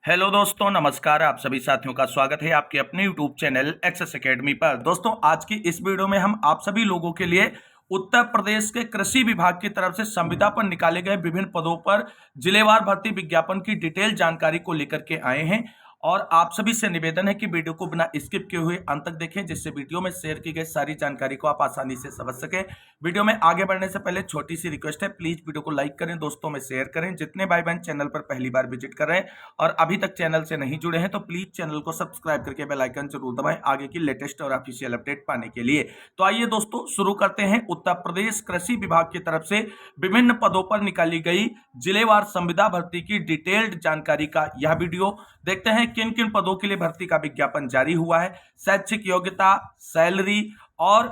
Hello दोस्तों, नमस्कार। आप सभी साथियों का स्वागत है आपके अपने यूट्यूब चैनल एक्सेस एकेडमी पर। दोस्तों, आज की इस वीडियो में हम आप सभी लोगों के लिए उत्तर प्रदेश के कृषि विभाग की तरफ से संविदा पर निकाले गए विभिन्न पदों पर जिलेवार भर्ती विज्ञापन की डिटेल जानकारी को लेकर के आए हैं। और आप सभी से निवेदन है कि वीडियो को बिना स्किप किए हुए अंत तक देखें, जिससे वीडियो में शेयर की गई सारी जानकारी को आप आसानी से समझ सकें। वीडियो में आगे बढ़ने से पहले छोटी सी रिक्वेस्ट है, प्लीज वीडियो को लाइक करें, दोस्तों में शेयर करें। जितने भाई बहन चैनल पर पहली बार विजिट कर रहे हैं और अभी तक चैनल से नहीं जुड़े हैं तो प्लीज चैनल को सब्सक्राइब करके बेल आइकन जरूर दबाएं आगे की लेटेस्ट और ऑफिशियल अपडेट पाने के लिए। तो आइए दोस्तों, शुरू करते हैं उत्तर प्रदेश कृषि विभाग की तरफ से विभिन्न पदों पर निकाली गई जिलेवार संविदा भर्ती की डिटेल्ड जानकारी का यह वीडियो। देखते हैं किन किन पदों के लिए भर्ती का विज्ञापन जारी हुआ है, शैक्षिक योग्यता, सैलरी और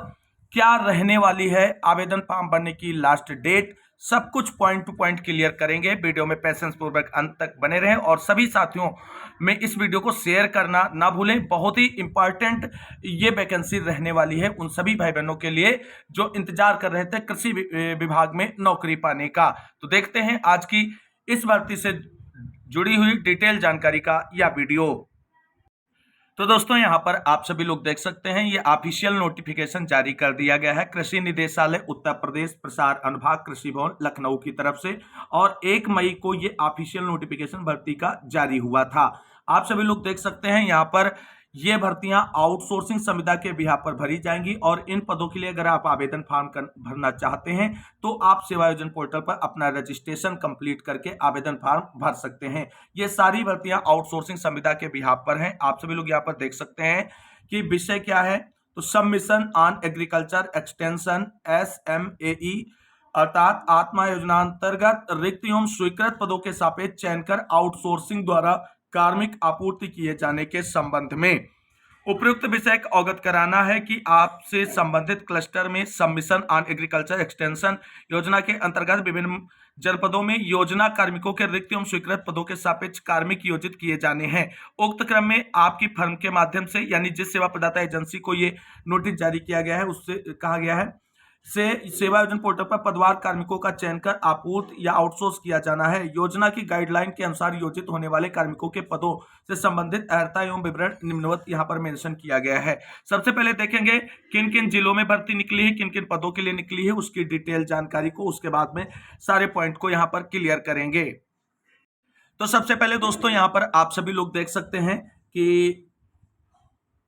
क्या रहने वाली है आवेदन फॉर्म भरने की लास्ट डेट। सब कुछ पॉइंट टू पॉइंट क्लियर करेंगे। वीडियो में पैसेंस पूर्वक अंत तक बने रहें और सभी साथियों में इस वीडियो को शेयर करना ना भूलें। बहुत ही इंपॉर्टेंट ये वैकेंसी रहने वाली है उन सभी भाई बहनों के लिए जो इंतजार कर रहे थे कृषि विभाग में नौकरी पाने का। तो देखते हैं आज की इस भर्ती से जुड़ी हुई डिटेल जानकारी का यह वीडियो। तो दोस्तों, यहां पर आप सभी लोग देख सकते हैं, ये ऑफिशियल नोटिफिकेशन जारी कर दिया गया है कृषि निदेशालय उत्तर प्रदेश प्रसार अनुभाग कृषि भवन लखनऊ की तरफ से। और 1 मई को ये ऑफिशियल नोटिफिकेशन भर्ती का जारी हुआ था। आप सभी लोग देख सकते हैं यहां पर ये भर्तियां आउटसोर्सिंग संविदा के बिहार पर भरी जाएंगी। और इन पदों के लिए अगर आप आवेदन फॉर्म भरना चाहते हैं तो आप सेवा योजना पोर्टल पर अपना रजिस्ट्रेशन कंप्लीट करके आवेदन फॉर्म भर सकते हैं। ये सारी भर्तियां आउटसोर्सिंग संविदा के बिहार पर हैं। आप सभी लोग यहाँ पर देख सकते हैं कि विषय क्या है। तो submission on agriculture extension SMAE अर्थात आत्मा योजना अंतर्गत रिक्त एवं स्वीकृत पदों के सापेक्ष चयन कर आउटसोर्सिंग द्वारा कार्मिक आपूर्ति किए जाने के संबंध में उपयुक्त विषय का अवगत कराना है कि आपसे संबंधित क्लस्टर में सबमिशन ऑन एग्रीकल्चर एक्सटेंशन योजना के अंतर्गत विभिन्न जनपदों में योजना कार्मिकों के रिक्त एवं स्वीकृत पदों के सापेक्ष कार्मिक योजित किए जाने हैं। उक्त क्रम में आपकी फर्म के माध्यम से यानी जिस सेवा प्रदाता एजेंसी को ये नोटिस जारी किया गया है उससे कहा गया है से सेवा योजना पोर्टल पर पदवार कार्मिकों का चयन कर आपूर्ति या आउटसोर्स किया जाना है। योजना की गाइडलाइन के अनुसार योजित होने वाले कार्मिकों के पदों से संबंधित अर्हता एवं विवरण निम्नवत यहाँ पर मेंशन किया गया है। सबसे पहले देखेंगे किन किन जिलों में भर्ती निकली है, किन किन पदों के लिए निकली है, उसकी डिटेल जानकारी को उसके बाद में सारे पॉइंट को यहाँ पर क्लियर करेंगे। तो सबसे पहले दोस्तों, यहाँ पर आप सभी लोग देख सकते हैं कि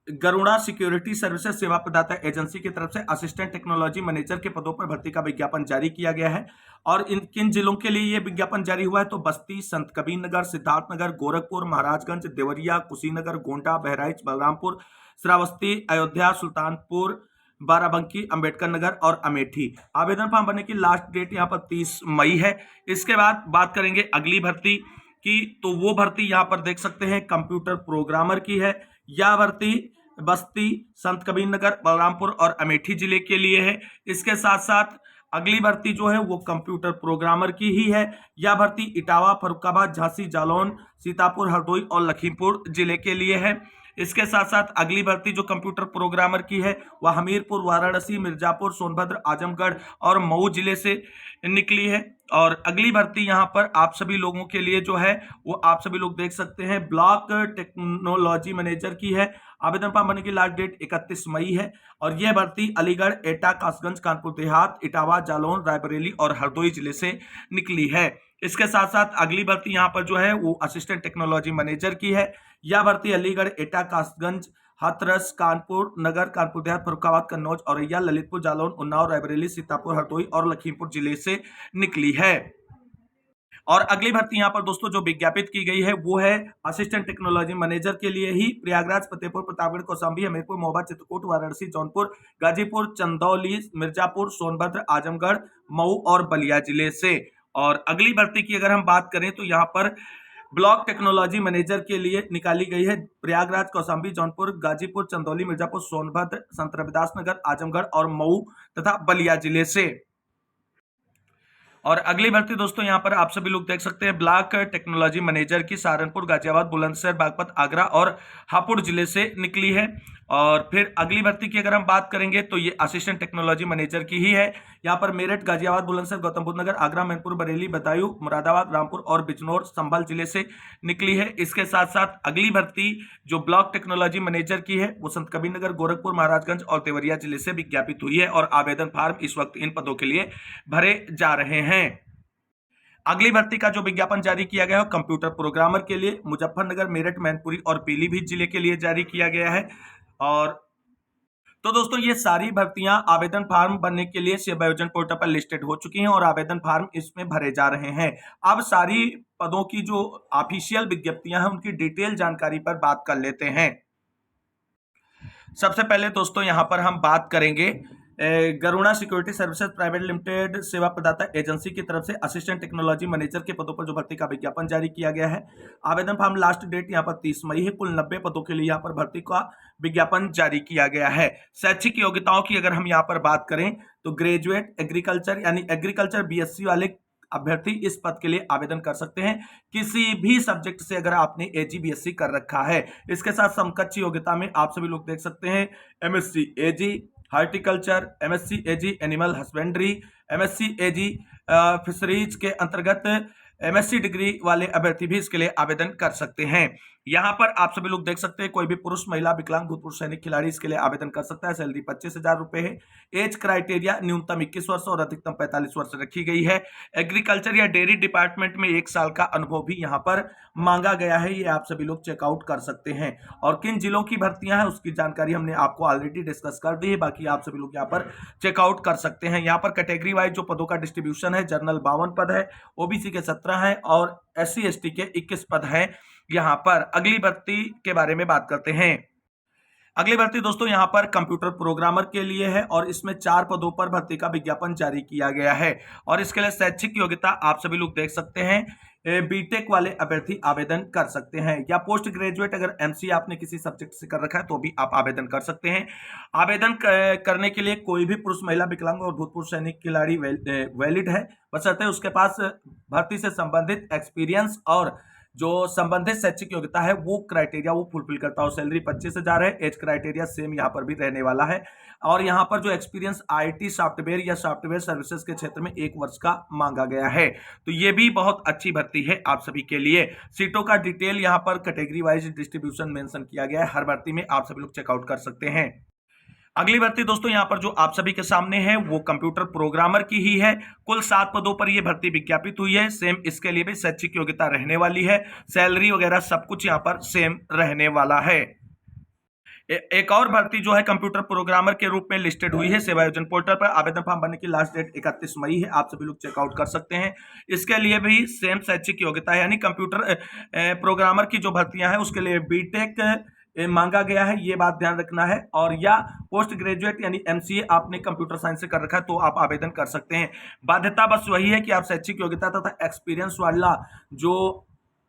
गरुड़ा सिक्योरिटी सर्विसेज सेवा प्रदाता एजेंसी की तरफ से असिस्टेंट टेक्नोलॉजी मैनेजर के पदों पर भर्ती का विज्ञापन जारी किया गया है। और इन किन जिलों के लिए यह विज्ञापन जारी हुआ है तो बस्ती, संत कबीरनगर, सिद्धार्थनगर, गोरखपुर, महाराजगंज, देवरिया, कुशीनगर, गोंडा, बहराइच, बलरामपुर, श्रावस्ती, अयोध्या, सुल्तानपुर, बाराबंकी, अंबेडकर नगर और अमेठी। आवेदन फॉर्म भरने की लास्ट डेट यहाँ पर 30 मई है। इसके बाद बात करेंगे अगली भर्ती की। तो वो भर्ती यहाँ पर देख सकते हैं कंप्यूटर प्रोग्रामर की है। यह भर्ती बस्ती, संत कबीरनगर, बलरामपुर और अमेठी जिले के लिए है। इसके साथ साथ अगली भर्ती जो है वो कंप्यूटर प्रोग्रामर की ही है। यह भर्ती इटावा, फर्रुखाबाद, झांसी, जालौन, सीतापुर, हरदोई और लखीमपुर जिले के लिए है। इसके साथ साथ अगली भर्ती जो कंप्यूटर प्रोग्रामर की है वह हमीरपुर, वाराणसी, मिर्जापुर, सोनभद्र, आजमगढ़ और मऊ जिले से निकली है। और अगली भर्ती यहां पर आप सभी लोगों के लिए जो है वो आप सभी लोग देख सकते हैं ब्लॉक टेक्नोलॉजी मैनेजर की है। आवेदन फॉर्म भरने की लास्ट डेट 31 मई है। और यह भर्ती अलीगढ़, एटा, कासगंज, कानपुर देहात, इटावा, जालौन, रायबरेली और हरदोई जिले से निकली है। इसके साथ साथ अगली भर्ती यहां पर जो है वो असिस्टेंट टेक्नोलॉजी मैनेजर की है। यह भर्ती अलीगढ़, एटा, कासगंज, हाथरस, कानपुर नगर, कानपुर देहात, फर्रुखाबाद, कन्नौज, औरैया, ललितपुर, जालौन, उन्नाव, रायबरेली, सीतापुर, हरदोई और लखीमपुर जिले से निकली है। और अगली भर्ती यहां पर दोस्तों जो विज्ञापित की गई है वो है असिस्टेंट टेक्नोलॉजी मैनेजर के लिए ही। प्रयागराज, फतेहपुर, प्रतापगढ़, कौशाम्बी, हमीरपुर, महोबा, चित्रकूट, वाराणसी, जौनपुर, गाजीपुर, चंदौली, मिर्जापुर, सोनभद्र, आजमगढ़, मऊ और बलिया जिले से। और अगली भर्ती की अगर हम बात करें तो यहाँ पर ब्लॉक टेक्नोलॉजी मैनेजर के लिए निकाली गई है। प्रयागराज, कौशाम्बी, जौनपुर, गाजीपुर, चंदौली, मिर्जापुर, सोनभद्र, संत रविदास नगर, आजमगढ़ और मऊ तथा बलिया जिले से। और अगली भर्ती दोस्तों यहाँ पर आप सभी लोग देख सकते हैं ब्लॉक टेक्नोलॉजी मैनेजर की सहारनपुर, गाजियाबाद, बुलंदशहर, बागपत, आगरा और हापुड़ जिले से निकली है। और फिर अगली भर्ती की अगर हम बात करेंगे तो ये असिस्टेंट टेक्नोलॉजी मैनेजर की ही है। यहाँ पर मेरठ, गाजियाबाद, बुलंदशहर, गौतम बुद्ध नगर, आगरा, मैनपुर, बरेली, बदायूं, मुरादाबाद, रामपुर और बिजनौर संभल जिले से निकली है। इसके साथ साथ अगली भर्ती जो ब्लॉक टेक्नोलॉजी मैनेजर की है वो संत कबीर नगर, गोरखपुर, महाराजगंज और देवरिया जिले से विज्ञापित हुई है और आवेदन फॉर्म इस वक्त इन पदों के लिए भरे जा रहे हैं। अगली भर्ती का जो विज्ञापन जारी किया गया है कंप्यूटर प्रोग्रामर के लिए मुजफ्फरनगर, मेरठ, मैनपुरी और पीलीभीत जिले के लिए जारी किया गया है। और तो दोस्तों ये सारी भर्तियां आवेदन फॉर्म भरने के लिए सेवा आयोजन पोर्टल पर लिस्टेड हो चुकी हैं और आवेदन फॉर्म इसमें भरे जा रहे हैं। अब सारी पदों की जो ऑफिशियल विज्ञप्तियां हैं उनकी डिटेल जानकारी पर बात कर लेते हैं। सबसे पहले दोस्तों यहां पर हम बात करेंगे Garuda security services private limited सेवा प्रदाता एजेंसी की तरफ से असिस्टेंट टेक्नोलॉजी मैनेजर के पदों पर जो भर्ती का विज्ञापन जारी किया गया है। आवेदन फॉर्म लास्ट डेट यहां पर 30 मई है। कुल 90 पदों के लिए यहां पर भर्ती का विज्ञापन जारी किया गया है। शैक्षिक योग्यताओं की अगर हम यहां पर बात करें तो ग्रेजुएट एग्रीकल्चर यानी एग्रीकल्चर बीएससी वाले अभ्यर्थी इस पद के लिए आवेदन कर सकते हैं किसी भी सब्जेक्ट से अगर आपने एजी बीएससी कर रखा है। इसके साथ समकक्ष योग्यता में आप सभी लोग देख सकते हैं एमएससी एजी हार्टिकल्चर, एमएससी एजी एनिमल हस्बेंड्री, एमएससी एजी फिशरीज के अंतर्गत एमएससी डिग्री वाले अभ्यर्थी भी इसके लिए आवेदन कर सकते हैं। यहाँ पर आप सभी लोग देख सकते हैं कोई भी पुरुष, महिला, विकलांग, भूतपूर्व सैनिक खिलाड़ी इसके लिए आवेदन कर सकता है। सैलरी 25,000 रुपए है। एज क्राइटेरिया न्यूनतम 21 वर्ष और अधिकतम 45 वर्ष रखी गई है। एग्रीकल्चर या डेयरी डिपार्टमेंट में 1 साल का अनुभव भी यहाँ पर मांगा गया है। ये आप सभी लोग चेकआउट कर सकते हैं। और किन जिलों की भर्तियां हैं उसकी जानकारी हमने आपको ऑलरेडी डिस्कस कर दी है, बाकी आप सभी लोग यहाँ पर चेकआउट कर सकते हैं। यहाँ पर कैटेगरी वाइज जो पदों का डिस्ट्रीब्यूशन है, जनरल 52 पद है, ओबीसी के 17 है और SC ST के 21 पद हैं। यहाँ पर अगली भर्ती के बारे में बात करते हैं। अगली भर्ती दोस्तों यहाँ पर कंप्यूटर प्रोग्रामर के लिए है और इसमें 4 पदों पर भर्ती का विज्ञापन जारी किया गया है। और इसके लिए शैक्षिक योग्यता आप सभी लोग देख सकते हैं बीटेक वाले अभ्यर्थी आवेदन कर सकते हैं या पोस्ट ग्रेजुएट अगर एमसीए आपने किसी सब्जेक्ट से कर रखा है तो भी आप आवेदन कर सकते हैं। आवेदन करने के लिए कोई भी पुरुष, महिला, विकलांग और भूतपूर्व सैनिक खिलाड़ी वैलिड है, बशर्ते उसके पास भर्ती से संबंधित एक्सपीरियंस और जो संबंधित शैक्षिक योग्यता है वो क्राइटेरिया वो फुलफिल करता हो। सैलरी 25,000 है। एज क्राइटेरिया सेम यहाँ पर भी रहने वाला है। और यहाँ पर जो एक्सपीरियंस आईटी सॉफ्टवेयर या सॉफ्टवेयर सर्विसेज के क्षेत्र में 1 वर्ष का मांगा गया है। तो ये भी बहुत अच्छी भर्ती है आप सभी के लिए। सीटों का डिटेल यहाँ पर कैटेगरी वाइज डिस्ट्रीब्यूशन मेंशन किया गया है। हर भर्ती में आप सभी लोग चेकआउट कर सकते हैं। अगली भर्ती दोस्तों यहाँ पर जो आप सभी के सामने है वो कंप्यूटर प्रोग्रामर की ही है। कुल 7 पदों पर यह भर्ती विज्ञापित हुई है। सेम इसके लिए भी शैक्षिक योग्यता रहने वाली है। सैलरी वगैरह सब कुछ यहाँ पर सेम रहने वाला है। एक और भर्ती जो है कंप्यूटर प्रोग्रामर के रूप में लिस्टेड हुई है सेवा आयोजन पोर्टल पर। आवेदन फॉर्म भरने की लास्ट डेट 31 मई है। आप सभी लोग चेकआउट कर सकते हैं। इसके लिए भी सेम शैक्षिक योग्यता है, यानी कंप्यूटर प्रोग्रामर की जो भर्तियां हैं उसके लिए बीटेक मांगा गया है, ये बात ध्यान रखना है। और या पोस्ट ग्रेजुएट यानी एमसीए आपने कंप्यूटर साइंस से कर रखा है तो आप आवेदन कर सकते हैं। बाध्यता बस वही है कि आप शैक्षिक योग्यता तथा एक्सपीरियंस वाला जो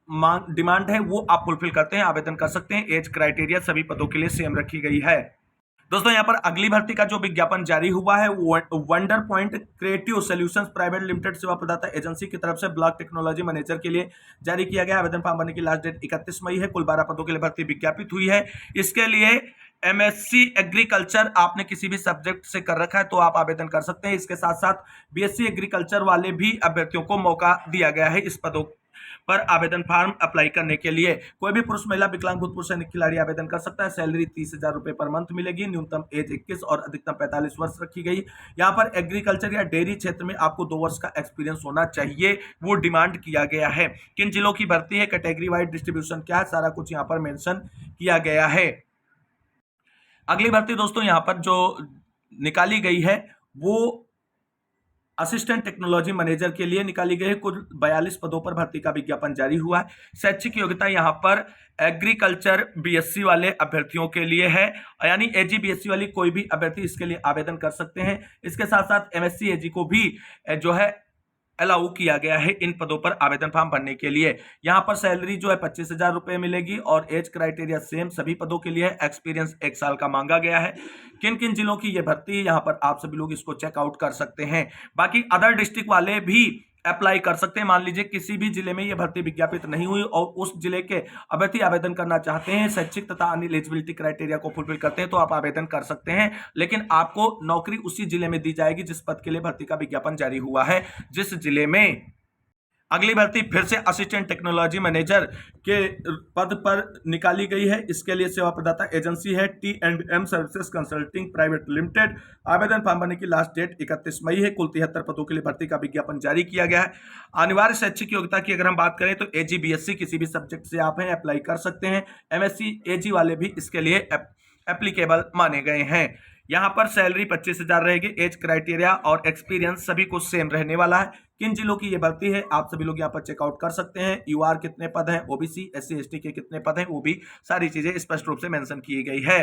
डिमांड है वो आप फुलफिल करते हैं, आवेदन कर सकते हैं। एज क्राइटेरिया सभी पदों के लिए सेम रखी गई है। दोस्तों यहाँ पर अगली भर्ती का जो विज्ञापन जारी हुआ है wonder point creative solutions private limited सेवा प्रदाता एजेंसी की तरफ से ब्लॉक टेक्नोलॉजी मैनेजर के लिए जारी किया गया। आवेदन फॉर्म भरने की लास्ट डेट 31 मई है। कुल 12 पदों के लिए भर्ती विज्ञापित हुई है। इसके लिए एमएससी एग्रीकल्चर आपने किसी भी सब्जेक्ट से कर रखा है तो आप आवेदन कर सकते हैं। इसके साथ साथ बीएससी एग्रीकल्चर वाले भी अभ्यर्थियों को मौका दिया गया है इस पदों पर आवेदन फॉर्म अप्लाई करने के लिए। कोई भी पुरुष, महिला, विकलांग, भूतपूर्व सैनिक खिलाड़ी आवेदन कर सकता है। सैलरी 30,000 रुपए पर मंथ मिलेगी। न्यूनतम एज 21 और अधिकतम 45 वर्ष रखी गई। यहाँ पर एग्रीकल्चर या डेयरी क्षेत्र में आपको 2 वर्ष का एक्सपीरियंस होना चाहिए, वो डिमांड किया गया है। किन जिलों की भर्ती है, कैटेगरी वाइज डिस्ट्रीब्यूशन क्या है, सारा कुछ यहाँ पर मेंशन किया गया है। अगली भर्ती दोस्तों यहाँ पर जो निकाली गई है वो असिस्टेंट टेक्नोलॉजी मैनेजर के लिए निकाली गई है। कुल 42 पदों पर भर्ती का विज्ञापन जारी हुआ है। शैक्षिक योग्यता यहाँ पर एग्रीकल्चर बीएससी वाले अभ्यर्थियों के लिए है, यानी एजी बीएससी वाली कोई भी अभ्यर्थी इसके लिए आवेदन कर सकते हैं। इसके साथ साथ एमएससी एजी को भी जो है अलाउ किया गया है इन पदों पर आवेदन फॉर्म भरने के लिए। यहाँ पर सैलरी जो है 25,000 रुपए मिलेगी और एज क्राइटेरिया सेम सभी पदों के लिए। एक्सपीरियंस 1 साल का मांगा गया है। किन किन जिलों की ये भर्ती है यहाँ पर आप सभी लोग इसको चेकआउट कर सकते हैं। बाकी अदर डिस्ट्रिक्ट वाले भी अप्लाई कर सकते हैं। मान लीजिए किसी भी जिले में यह भर्ती विज्ञापित नहीं हुई और उस जिले के अभ्यर्थी आवेदन करना चाहते हैं, शैक्षिक तथा अन्य एलिजिबिलिटी क्राइटेरिया को फुलफिल करते हैं, तो आप आवेदन कर सकते हैं। लेकिन आपको नौकरी उसी जिले में दी जाएगी जिस पद के लिए भर्ती का विज्ञापन जारी हुआ है, जिस जिले में। अगली भर्ती फिर से असिस्टेंट टेक्नोलॉजी मैनेजर के पद पर निकाली गई है। इसके लिए सेवा प्रदाता एजेंसी है T&M services consulting private limited. आवेदन फॉर्म भरने की लास्ट डेट 31 मई है। कुल 73 पदों के लिए भर्ती का विज्ञापन जारी किया गया है। अनिवार्य शैक्षिक योग्यता की अगर हम बात करें तो AG BSc किसी भी सब्जेक्ट से आप हैं अप्लाई कर सकते हैं। MSc AG वाले भी इसके लिए एप्लीकेबल माने गए हैं। यहां पर सैलरी 25,000 रहेगी। एज क्राइटेरिया और एक्सपीरियंस सभी कुछ सेम रहने वाला है। किन जिलों की ये भर्ती है आप सभी लोग यहाँ पर चेकआउट कर सकते हैं। UR कितने पद हैं, OBC SC ST के कितने पद हैं, वो भी सारी चीजें स्पष्ट रूप से मेंशन की गई है।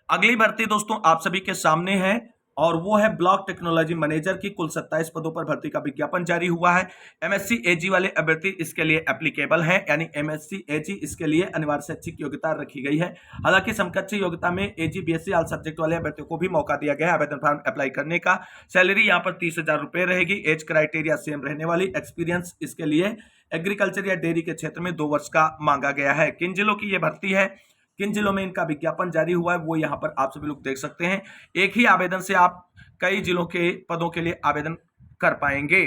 अगली भर्ती दोस्तों आप सभी के सामने है और वो है ब्लॉक टेक्नोलॉजी मैनेजर की। कुल 27 पदों पर भर्ती का विज्ञापन जारी हुआ है। MSc AG वाले अभ्यर्थी इसके लिए एप्लीकेबल हैं, यानी MSc AG इसके लिए अनिवार्य शैक्षिक योग्यता रखी गई है। हालांकि समकक्ष योग्यता में AG BSc ऑल सब्जेक्ट वाले अभ्यर्थियों को भी मौका दिया गया है आवेदन फॉर्म अप्लाई करने का। सैलरी यहाँ पर 30,000 रुपए रहेगी। एज क्राइटेरिया सेम रहने वाली। एक्सपीरियंस इसके लिए एग्रीकल्चर या डेयरी के क्षेत्र में 2 वर्ष का मांगा गया है। किन जिलों की यह भर्ती है, किन जिलों में इनका विज्ञापन जारी हुआ है, वो यहाँ पर आप सभी लोग देख सकते हैं। एक ही आवेदन से आप कई जिलों के पदों के लिए आवेदन कर पाएंगे।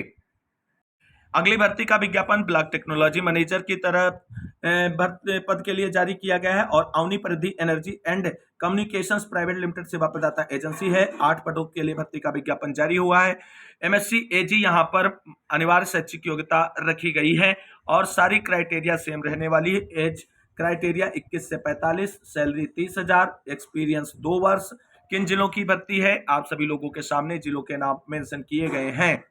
अगली भर्ती का विज्ञापन ब्लॉक टेक्नोलॉजी मैनेजर की तरफ पद के लिए जारी किया गया है और अवनी परिधि energy and communications private limited सेवा प्रदाता एजेंसी है। 8 पदों के लिए भर्ती का विज्ञापन जारी हुआ है। MSc AG यहाँ पर अनिवार्य शैक्षिक योग्यता रखी गई है और सारी क्राइटेरिया सेम रहने वाली है। एज क्राइटेरिया 21 से 45, सैलरी 30,000, एक्सपीरियंस 2 वर्ष। किन जिलों की भर्ती है आप सभी लोगों के सामने जिलों के नाम मेंशन किए गए हैं।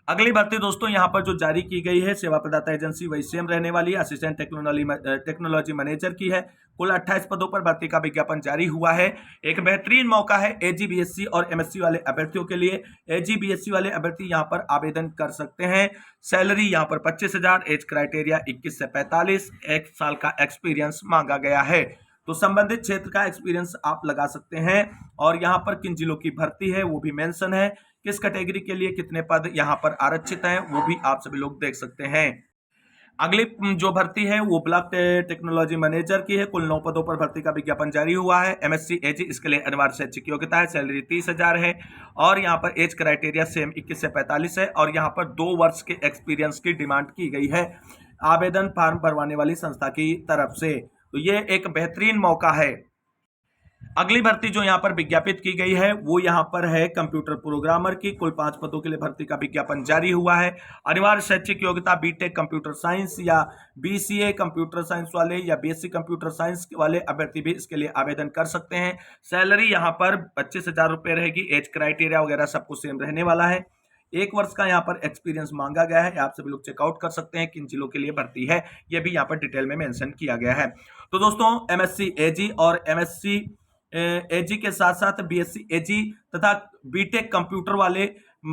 अगली भर्ती दोस्तों यहां पर जो जारी की गई है सेवा प्रदाता एजेंसी वही सेम रहने वाली है, असिस्टेंट टेक्नोलॉजी मैनेजर की है। कुल 28 पदों पर भर्ती का विज्ञापन जारी हुआ है। एक बेहतरीन मौका है AG BSc और MSc वाले अभ्यर्थियों के लिए। AG BSc वाले अभ्यर्थी यहां पर आवेदन कर सकते हैं। सैलरी यहां पर 25,000, एज क्राइटेरिया 21 से 45, 1 साल का एक्सपीरियंस मांगा गया है। तो संबंधित क्षेत्र का एक्सपीरियंस आप लगा सकते हैं और यहां पर किन जिलों की भर्ती है वो भी मेंशन है। किस कैटेगरी के लिए कितने पद यहां पर आरक्षित हैं वो भी आप सभी लोग देख सकते हैं। अगली जो भर्ती है वो ब्लॉक टेक्नोलॉजी मैनेजर की है। कुल 9 पदों पर भर्ती का विज्ञापन जारी हुआ है। MSc AG इसके लिए अनिवार्य शैक्षिक योग्यता है। सैलरी 30,000 है और यहाँ पर एज क्राइटेरिया सेम 21 से 45 है और यहाँ पर 2 वर्ष के एक्सपीरियंस की डिमांड की गई है आवेदन फॉर्म भरवाने वाली संस्था की तरफ से। तो ये एक बेहतरीन मौका है। अगली भर्ती जो यहां पर विज्ञापित की गई है वो यहां पर है कंप्यूटर प्रोग्रामर की। कुल 5 पदों के लिए भर्ती का विज्ञापन जारी हुआ है। अनिवार्य शैक्षिक योग्यता बीटेक कंप्यूटर साइंस या BCA कंप्यूटर साइंस वाले या BSc कंप्यूटर साइंस वाले अभ्यर्थी भी इसके लिए आवेदन कर सकते हैं। सैलरी यहां पर 25,000 रुपए रहेगी। एज क्राइटेरिया वगैरह सब कुछ सेम रहने वाला है। 1 वर्ष का यहाँ पर एक्सपीरियंस मांगा गया है। आप सभी लोग चेकआउट कर सकते हैं किन जिलों के लिए भर्ती है, यह भी यहाँ पर डिटेल में मेंशन किया गया है। तो दोस्तों MSc AG और MSc AG के साथ साथ BSc AG तथा बीटेक कंप्यूटर वाले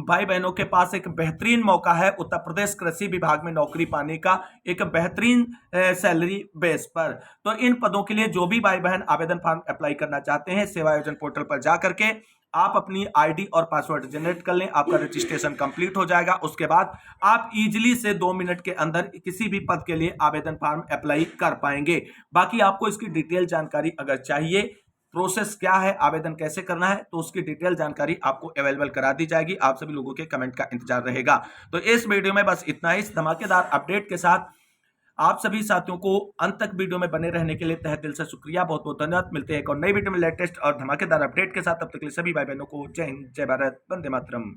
भाई बहनों के पास एक बेहतरीन मौका है उत्तर प्रदेश कृषि विभाग में नौकरी पाने का एक बेहतरीन सैलरी बेस पर। तो इन पदों के लिए जो भी भाई बहन आवेदन फॉर्म अप्लाई करना चाहते हैं सेवा आयोजन पोर्टल पर जा करके आप अपनी ID और पासवर्ड जनरेट कर लें। आपका रजिस्ट्रेशन कंप्लीट हो जाएगा। उसके बाद आप इजीली से 2 मिनट के अंदर किसी भी पद के लिए आवेदन फॉर्म अप्लाई कर पाएंगे। बाकी आपको इसकी डिटेल जानकारी अगर चाहिए, प्रोसेस क्या है, आवेदन कैसे करना है, तो उसकी डिटेल जानकारी आपको अवेलेबल करा दी जाएगी। आप सभी लोगों के कमेंट का इंतजार रहेगा। तो इस वीडियो में बस इतना ही। इस धमाकेदार अपडेट के साथ आप सभी साथियों को अंत तक वीडियो में बने रहने के लिए तहे दिल से शुक्रिया, बहुत बहुत धन्यवाद। मिलते हैं एक और नई वीडियो में लेटेस्ट और धमाकेदार अपडेट के साथ। तब तक के लिए सभी भाई बहनों को जय हिंद, जय भारत, वंदे मातरम।